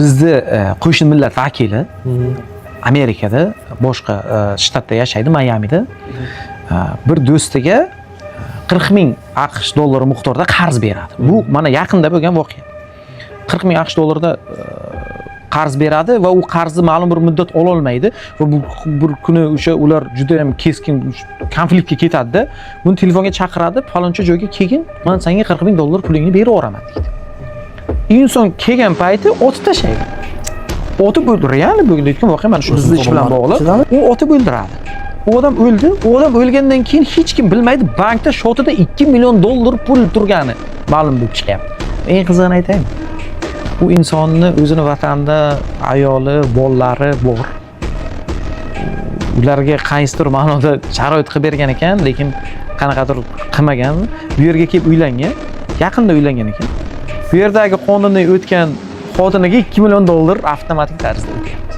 bizni qo'shni millat vakili Amerikada, boshqa shtatda yashaydi, Mayamida. Bir do'stiga 40 ming AQSh dollari miqdorida qarz beradi. Bu mana yaqinda bo'lgan voqea. 40 ming AQSh dollarida qarz beradi va u qarzni ma'lum bir muddat ola olmaydi va bir kuni o'sha ular juda ham keskin konfliktga ketadi-da. Buni telefonga chaqiradi, faloncha joyga kelgin, men senga 40 ming dollar pulingni berib yuboraman deydi. Inson kelgan payti otib tashlaydi. Otib o'ldiradi. Ya'ni bo'lgan voqea mana shu bizning ish bilan bog'liq. U otib o'ldiradi. U odam o'ldi. U odam o'lgandan keyin hech kim bilmaydi, bankda shotida 2 million dollar pul turgani ma'lum bo'lib chiqyapti. Eng qizig'ini aytaymi? Bu insonni o'zini vatanda ayoli, bolalari bor. Ularga qaysidir ma'noda sharoit qilib bergan ekan, lekin qanaqadir qilmagan. Bu yerga kelib uylangan, yaqinda uylangan ekan. Bu yerdagi qonundan o'tgan xotiniga 2 million dollar avtomatik tarzda o'tyapti.